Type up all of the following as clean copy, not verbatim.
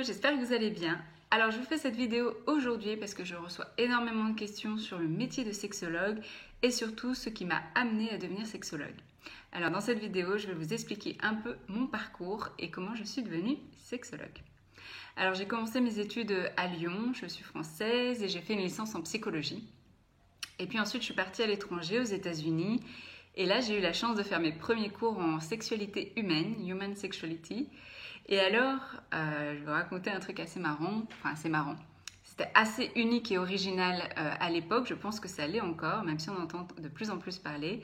j'espère que vous allez bien. Alors je vous fais cette vidéo aujourd'hui parce que je reçois énormément de questions sur le métier de sexologue et surtout ce qui m'a amené à devenir sexologue. Alors dans cette vidéo, je vais vous expliquer un peu mon parcours et comment je suis devenue sexologue. Alors j'ai commencé mes études à Lyon, je suis française et j'ai fait une licence en psychologie. Et puis ensuite je suis partie à l'étranger, aux États-Unis. Et là j'ai eu la chance de faire mes premiers cours en sexualité humaine, Human Sexuality. Et alors, je vais vous raconter un truc assez marrant, enfin assez marrant. C'était assez unique et original à l'époque, je pense que ça l'est encore, même si on entend de plus en plus parler.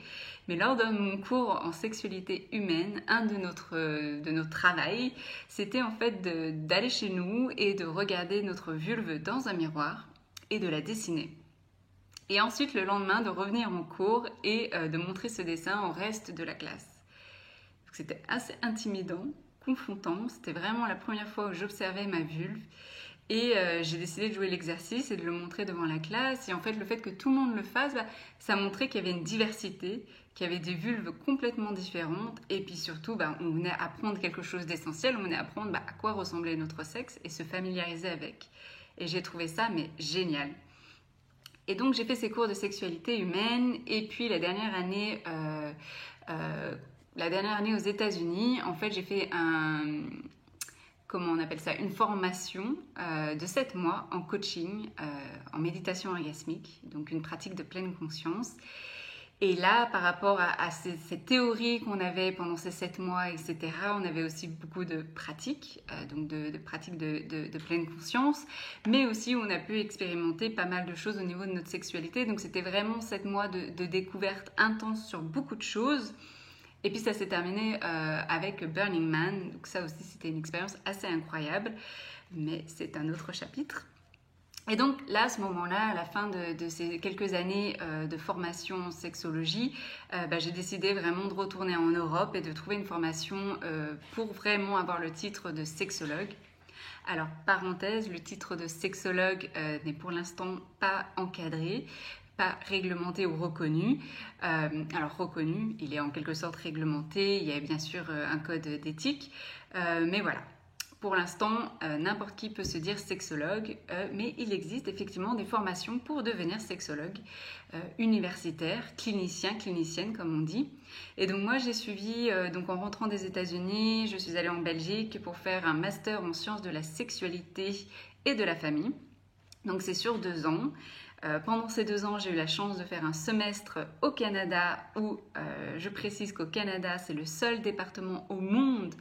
Mais lors de mon cours en sexualité humaine, un de notre travail, c'était en fait d'aller chez nous et de regarder notre vulve dans un miroir et de la dessiner. Et ensuite, le lendemain, de revenir en cours et de montrer ce dessin au reste de la classe. Donc, c'était assez intimidant, confrontant. C'était vraiment la première fois où j'observais ma vulve. Et j'ai décidé de jouer l'exercice et de le montrer devant la classe. Et en fait, le fait que tout le monde le fasse, ça montrait qu'il y avait une diversité, qu'il y avait des vulves complètement différentes. Et puis surtout, on venait apprendre quelque chose d'essentiel. On venait apprendre à quoi ressemblait notre sexe et se familiariser avec. Et j'ai trouvé ça génial. Et donc j'ai fait ces cours de sexualité humaine et puis la dernière année aux États-Unis, en fait j'ai fait une formation de 7 mois en coaching, en méditation orgasmique, donc une pratique de pleine conscience. Et là, par rapport à ces théories qu'on avait pendant ces 7 mois, etc., on avait aussi beaucoup de pratiques, donc de pratiques de pleine conscience, mais aussi on a pu expérimenter pas mal de choses au niveau de notre sexualité. Donc c'était vraiment 7 mois de découverte intense sur beaucoup de choses. Et puis ça s'est terminé avec Burning Man, donc ça aussi c'était une expérience assez incroyable, mais c'est un autre chapitre. Et donc là, à ce moment-là, à la fin de ces quelques années de formation en sexologie, j'ai décidé vraiment de retourner en Europe et de trouver une formation pour vraiment avoir le titre de sexologue. Alors, parenthèse, le titre de sexologue n'est pour l'instant pas encadré, pas réglementé ou reconnu. Alors reconnu, il est en quelque sorte réglementé, il y a bien sûr un code d'éthique, mais voilà. Pour l'instant, n'importe qui peut se dire sexologue, mais il existe effectivement des formations pour devenir sexologue universitaire, clinicienne comme on dit. Et donc moi j'ai suivi, donc en rentrant des États-Unis, je suis allée en Belgique pour faire un master en sciences de la sexualité et de la famille. Donc c'est sur 2 ans. Pendant ces 2 ans, j'ai eu la chance de faire un semestre au Canada où, je précise qu'au Canada, c'est le seul département au monde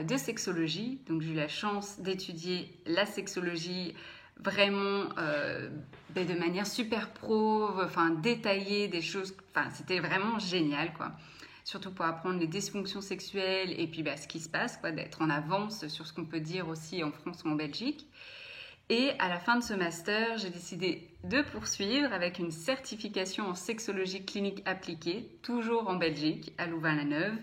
de sexologie. Donc j'ai eu la chance d'étudier la sexologie vraiment de manière super pro, détaillée, des choses, c'était vraiment génial quoi. Surtout pour apprendre les dysfonctions sexuelles et puis ce qui se passe, d'être en avance sur ce qu'on peut dire aussi en France ou en Belgique. Et à la fin de ce master, j'ai décidé de poursuivre avec une certification en sexologie clinique appliquée, toujours en Belgique, à Louvain-la-Neuve.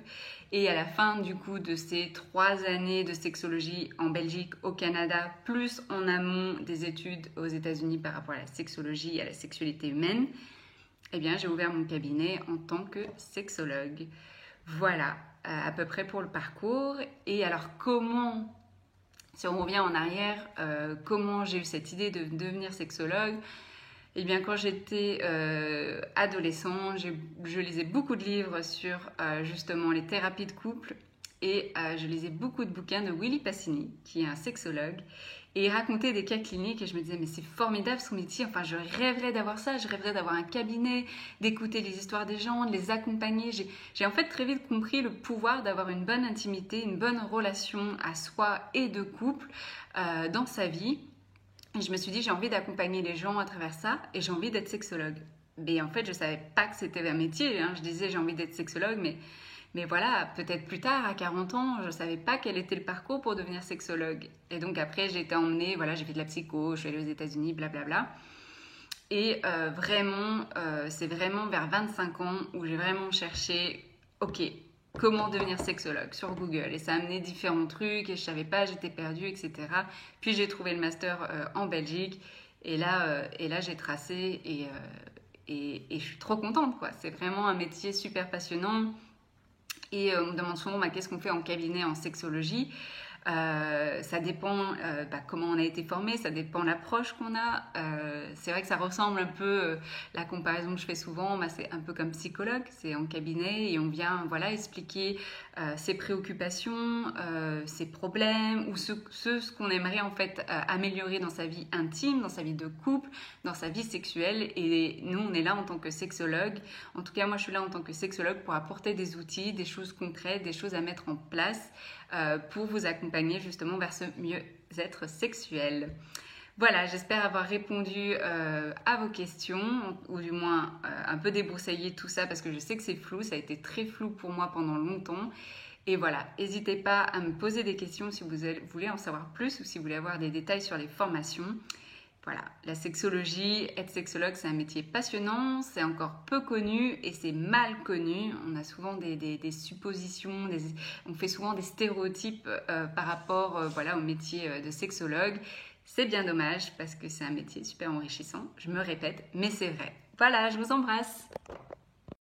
Et à la fin du coup de ces 3 années de sexologie en Belgique, au Canada, plus en amont des études aux États-Unis par rapport à la sexologie et à la sexualité humaine, j'ai ouvert mon cabinet en tant que sexologue. Voilà, à peu près pour le parcours. Et alors si on revient en arrière, comment j'ai eu cette idée de devenir sexologue? Eh bien, quand j'étais adolescent, je lisais beaucoup de livres sur justement les thérapies de couple et je lisais beaucoup de bouquins de Willy Passini, qui est un sexologue, et il racontait des cas cliniques et je me disais mais c'est formidable son métier, je rêverais d'avoir ça, je rêverais d'avoir un cabinet, d'écouter les histoires des gens, de les accompagner. J'ai en fait très vite compris le pouvoir d'avoir une bonne intimité, une bonne relation à soi et de couple dans sa vie. Et je me suis dit, j'ai envie d'accompagner les gens à travers ça et j'ai envie d'être sexologue. Mais en fait, je ne savais pas que c'était un métier. Je disais, j'ai envie d'être sexologue, mais voilà, peut-être plus tard, à 40 ans, je ne savais pas quel était le parcours pour devenir sexologue. Et donc après, j'ai été emmenée, j'ai fait de la psycho, je suis allée aux États-Unis, blablabla. Et c'est vraiment vers 25 ans où j'ai vraiment cherché, ok, comment devenir sexologue sur Google. Et ça a amené différents trucs et je ne savais pas, j'étais perdue, etc. Puis j'ai trouvé le master en Belgique et là j'ai tracé et je suis trop contente quoi. C'est vraiment un métier super passionnant. Et on me demande souvent qu'est-ce qu'on fait en cabinet en sexologie. Ça dépend comment on a été formé, ça dépend de l'approche qu'on a. C'est vrai que ça ressemble un peu, la comparaison que je fais souvent, c'est un peu comme psychologue, c'est en cabinet et on vient expliquer ses préoccupations, ses problèmes ou ce qu'on aimerait en fait améliorer dans sa vie intime, dans sa vie de couple, dans sa vie sexuelle. Et nous, on est là en tant que sexologue. En tout cas, moi, je suis là en tant que sexologue pour apporter des outils, des choses concrètes, des choses à mettre en place pour vous accompagner justement vers ce mieux-être sexuel. Voilà, j'espère avoir répondu à vos questions, ou du moins un peu débroussaillé tout ça, parce que je sais que c'est flou, ça a été très flou pour moi pendant longtemps. Et voilà, n'hésitez pas à me poser des questions si vous voulez en savoir plus ou si vous voulez avoir des détails sur les formations. Voilà, la sexologie, être sexologue, c'est un métier passionnant, c'est encore peu connu et c'est mal connu. On a souvent des suppositions, on fait souvent des stéréotypes par rapport au métier de sexologue. C'est bien dommage parce que c'est un métier super enrichissant, je me répète, mais c'est vrai. Voilà, je vous embrasse.